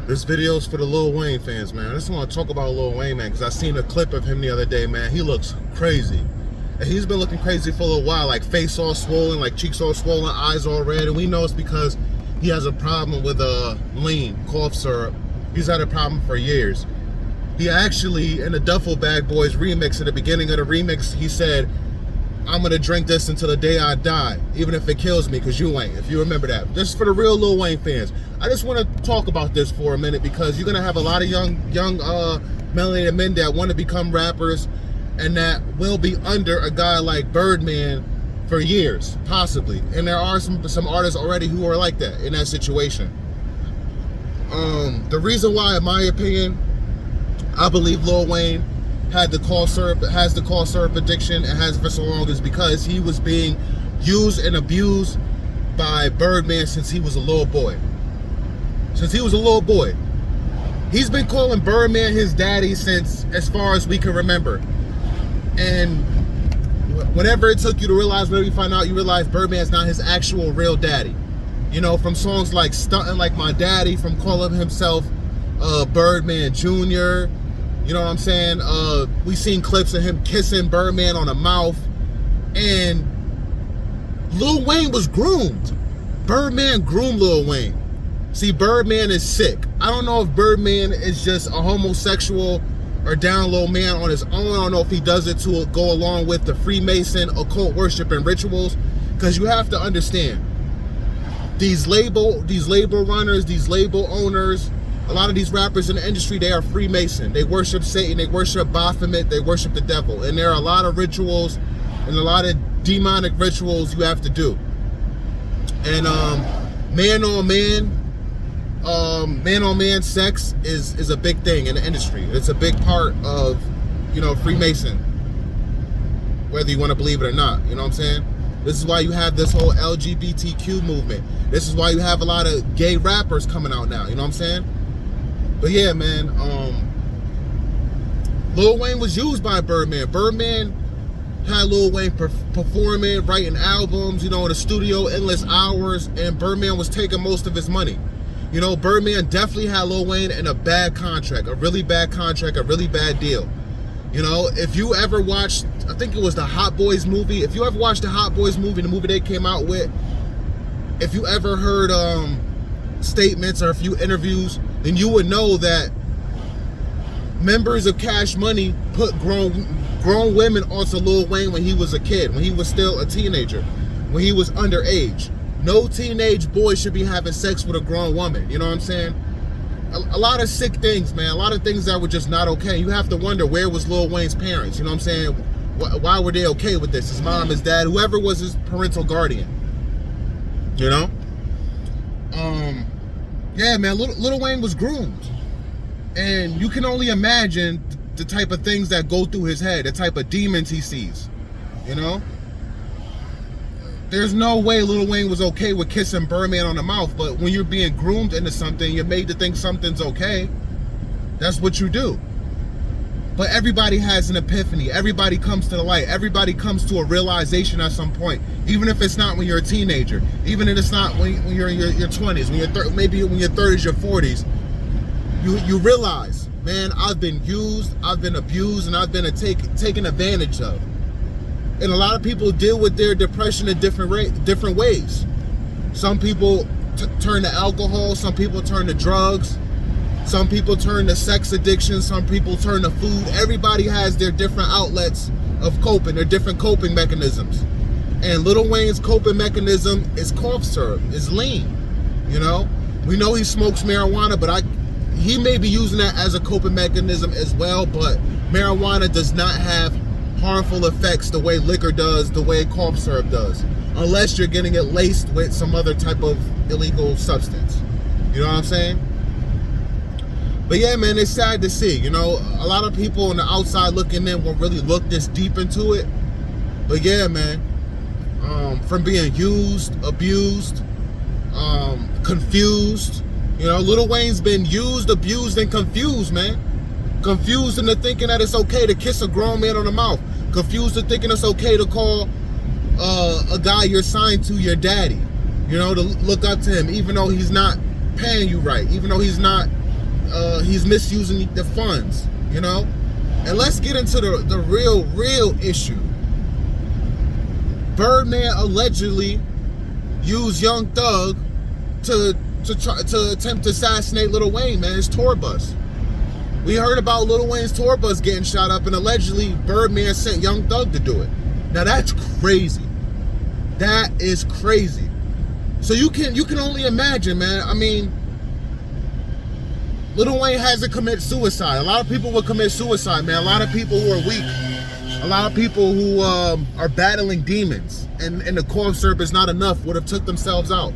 This video's for the Lil Wayne fans, man. I just want to talk about Lil Wayne, man, because I seen a clip of him the other day, man. He looks crazy. And he's been looking crazy for a little while, like face all swollen, like cheeks all swollen, eyes all red. And we know it's because he has a problem with lean, cough syrup. He's had a problem for years. He actually, in the Duffel Bag Boys remix, at the beginning of the remix, he said, "I'm gonna drink this until the day I die, even if it kills me, because you ain't," if you remember that. This is for the real Lil Wayne fans. I just want to talk about this for a minute, because you're gonna have a lot of young melanated men that want to become rappers and that will be under a guy like Birdman for years, possibly. And there are some artists already who are like that, in that situation. The reason why, in my opinion, I believe Lil Wayne has the cough syrup addiction and has it for so long is because he was being used and abused by Birdman since he was a little boy. Since he was a little boy. He's been calling Birdman his daddy since as far as we can remember. And whenever it took you to realize, whenever you find out, you realize Birdman's not his actual real daddy. You know, from songs like Stuntin' Like My Daddy, from calling himself Birdman Jr., you know what I'm saying? We seen clips of him kissing Birdman on the mouth. And Lil Wayne was groomed. Birdman groomed Lil Wayne. See, Birdman is sick. I don't know if Birdman is just a homosexual or down low man on his own. I don't know if he does it to go along with the Freemason occult worship and rituals. Because you have to understand, these label runners, these label owners, a lot of these rappers in the industry, they are Freemason. They worship Satan, they worship Baphomet, they worship the devil. And there are a lot of rituals and a lot of demonic rituals you have to do. And man on man sex is a big thing in the industry. It's a big part of, you know, Freemason, whether you want to believe it or not. You know what I'm saying? This is why you have this whole LGBTQ movement. This is why you have a lot of gay rappers coming out now. You know what I'm saying? But yeah, man, Lil Wayne was used by Birdman. Birdman had Lil Wayne performing, writing albums, you know, in the studio, endless hours, and Birdman was taking most of his money. You know, Birdman definitely had Lil Wayne in a bad contract, a really bad contract, a really bad deal. You know, if you ever watched, I think it was the Hot Boys movie, if you ever watched the Hot Boys movie, the movie they came out with, if you ever heard statements or a few interviews, then you would know that members of Cash Money put grown women onto Lil Wayne when he was a kid, when he was still a teenager, when he was underage. No teenage boy should be having sex with a grown woman. You know what I'm saying? A lot of sick things, man. A lot of things that were just not okay. You have to wonder, where was Lil Wayne's parents? You know what I'm saying? Why were they okay with this? His mom, his dad, whoever was his parental guardian. You know? Yeah, man, Lil Wayne was groomed. And you can only imagine the type of things that go through his head, the type of demons he sees. You know? There's no way Lil Wayne was okay with kissing Birdman on the mouth, but when you're being groomed into something, you're made to think something's okay. That's what you do. But everybody has an epiphany. Everybody comes to the light. Everybody comes to a realization at some point. Even if it's not when you're a teenager. Even if it's not when you're in your 20s. Maybe when you're 30s, your 40s. You realize, man, I've been used, I've been abused, and I've been taken advantage of. And a lot of people deal with their depression in different ways. Some people turn to alcohol. Some people turn to drugs. Some people turn to sex addiction. Some people turn to food. Everybody has their different outlets of coping, their different coping mechanisms. And Lil Wayne's coping mechanism is cough syrup, is lean. You know? We know he smokes marijuana, but he may be using that as a coping mechanism as well, but marijuana does not have harmful effects the way liquor does, the way cough syrup does. Unless you're getting it laced with some other type of illegal substance. You know what I'm saying? But yeah, man, it's sad to see. You know, a lot of people on the outside looking in won't really look this deep into it. But yeah, man, from being used, abused, confused. You know, Lil Wayne's been used, abused, and confused, man. Confused into thinking that it's okay to kiss a grown man on the mouth. Confused into thinking it's okay to call a guy you're signed to your daddy. You know, to look up to him, even though he's not paying you right, even though he's not he's misusing the funds, you know. And let's get into the real issue. Birdman allegedly used Young Thug to attempt to assassinate Lil Wayne, man, his tour bus. We heard about Lil Wayne's tour bus getting shot up, and allegedly Birdman sent Young Thug to do it. Now that's crazy. That is crazy. So you can only imagine, man. I mean, Lil Wayne hasn't committed suicide. A lot of people would commit suicide, man. A lot of people who are weak. A lot of people who are battling demons, and the cough syrup is not enough, would have took themselves out.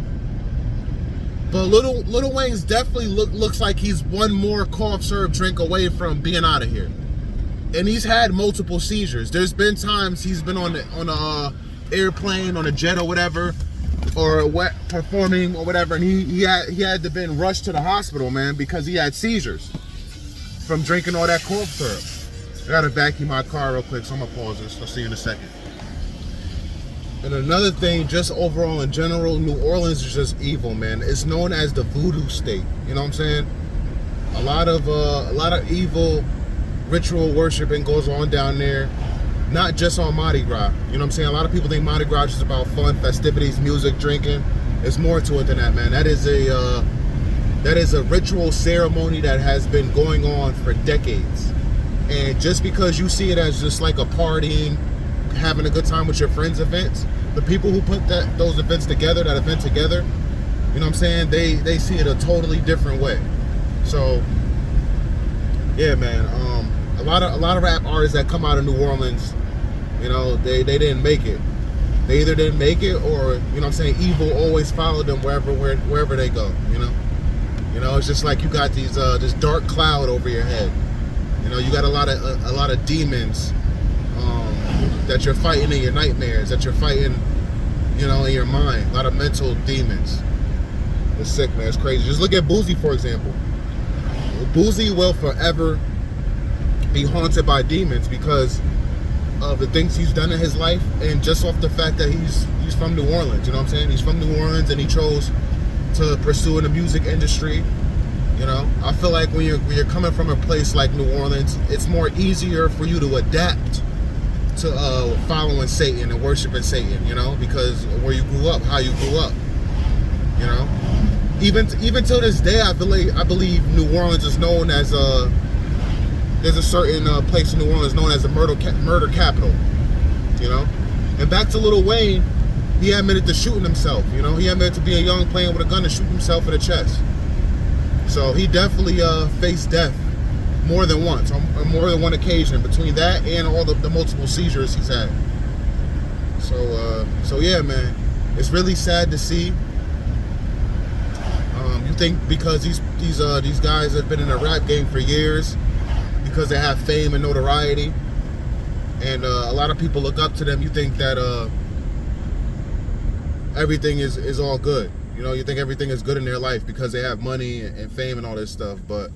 But Lil Wayne's definitely looks like he's one more cough syrup drink away from being out of here. And he's had multiple seizures. There's been times he's been on a airplane, on a jet or whatever, or performing or whatever, and he had to been rushed to the hospital, man, because he had seizures from drinking all that cough syrup. I gotta vacuum my car real quick, so I'm gonna pause this. I'll see you in a second. And another thing, just overall in general, New Orleans is just evil, man. It's known as the voodoo state. You know what I'm saying? A lot of evil ritual worshiping goes on down there, not just on Mardi Gras. You know what I'm saying? A lot of people think Mardi Gras is just about fun, festivities, music, drinking. It's more to it than that, man. That is a ritual ceremony that has been going on for decades. And just because you see it as just like a partying, having a good time with your friends events, the people who put those events together, that event together, you know what I'm saying, they see it a totally different way. So yeah, man, a lot of rap artists that come out of New Orleans, you know, they didn't make it. They either didn't make it, or, you know what I'm saying, evil always followed them wherever they go, you know. It's just like you got these this dark cloud over your head. You know, you got a lot of demons that you're fighting in your nightmares, that you're fighting, you know, in your mind. A lot of mental demons. It's sick, man. It's crazy. Just look at Boosie, for example. Boosie will forever be haunted by demons because of the things he's done in his life, and just off the fact that he's from New Orleans. You know what I'm saying? He's from New Orleans, and he chose to pursue in the music industry. You know, I feel like when you're coming from a place like New Orleans, it's more easier for you to adapt to following Satan and worshiping Satan, you know, because of where you grew up, how you grew up, you know. Even till this day, I believe New Orleans is known as there's a certain place in New Orleans known as the murder capital, you know. And back to Lil Wayne, he admitted to shooting himself, you know. He admitted to being young, playing with a gun, and shooting himself in the chest. So he definitely faced death more than once, on more than one occasion, between that and all the multiple seizures he's had. So yeah, man, it's really sad to see. You think because these guys have been in a rap game for years, because they have fame and notoriety, and a lot of people look up to them, you think that everything is all good. You know, you think everything is good in their life because they have money and fame and all this stuff. But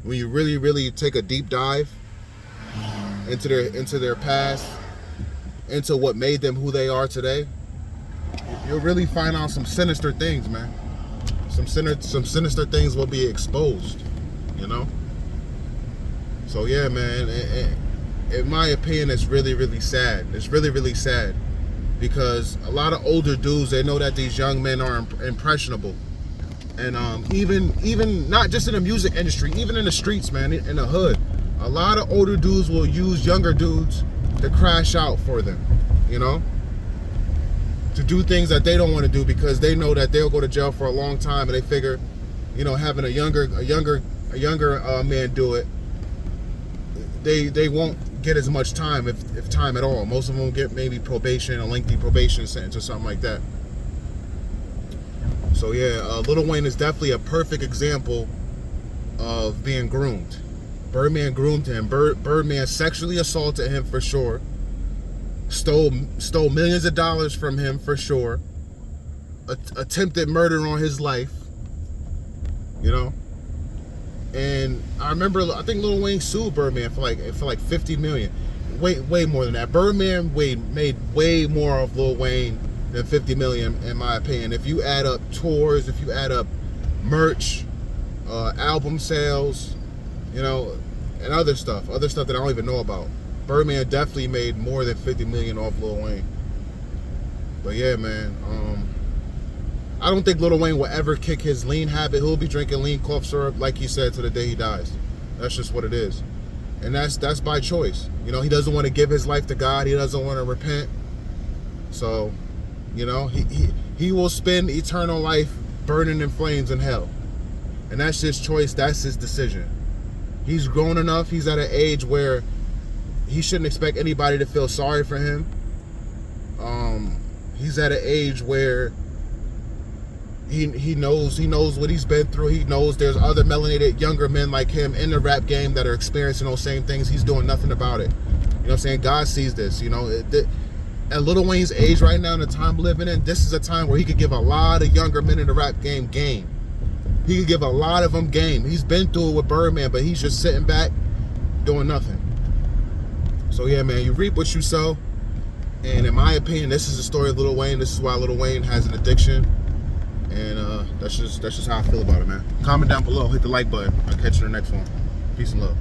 when you really take a deep dive into their past, into what made them who they are today, you'll really find out some sinister things, man. Some sinister things will be exposed, you know. So yeah, man, in my opinion, it's really sad. It's really sad. Because a lot of older dudes, they know that these young men are impressionable. And even not just in the music industry, even in the streets, man, in the hood, a lot of older dudes will use younger dudes to crash out for them, you know, to do things that they don't want to do because they know that they'll go to jail for a long time, and they figure, you know, having a younger man do it, they won't get as much time, if time at all. Most of them will get maybe probation, a lengthy probation sentence or something like that. So yeah, Lil Wayne is definitely a perfect example of being groomed. Birdman groomed him. Birdman sexually assaulted him for sure. Stole millions of dollars from him for sure. Attempted murder on his life. You know. And I remember, I think Lil Wayne sued Birdman for like $50 million. Way more than that. Birdman made way more of Lil Wayne than $50 million, in my opinion. If you add up tours, if you add up merch, album sales, you know, and other stuff that I don't even know about. Birdman definitely made more than 50 million off Lil Wayne. But yeah, man, I don't think Lil Wayne will ever kick his lean habit. He'll be drinking lean cough syrup, like he said, to the day he dies. That's just what it is. And that's by choice. You know, he doesn't want to give his life to God. He doesn't want to repent. So, you know, he will spend eternal life burning in flames in hell. And that's his choice. That's his decision. He's grown enough. He's at an age where he shouldn't expect anybody to feel sorry for him. He's at an age where he knows what he's been through. He knows there's other melanated younger men like him in the rap game that are experiencing those same things. He's doing nothing about it. You know what I'm saying? God sees this. You know, at Lil Wayne's age right now, in the time we're living in, this is a time where he could give a lot of younger men in the rap game. He could give a lot of them game. He's been through it with Birdman, but he's just sitting back doing nothing. So yeah, man, you reap what you sow. And in my opinion, this is the story of Lil Wayne. This is why Lil Wayne has an addiction. And that's just how I feel about it, man. Comment down below, hit the like button. I'll catch you in the next one. Peace and love.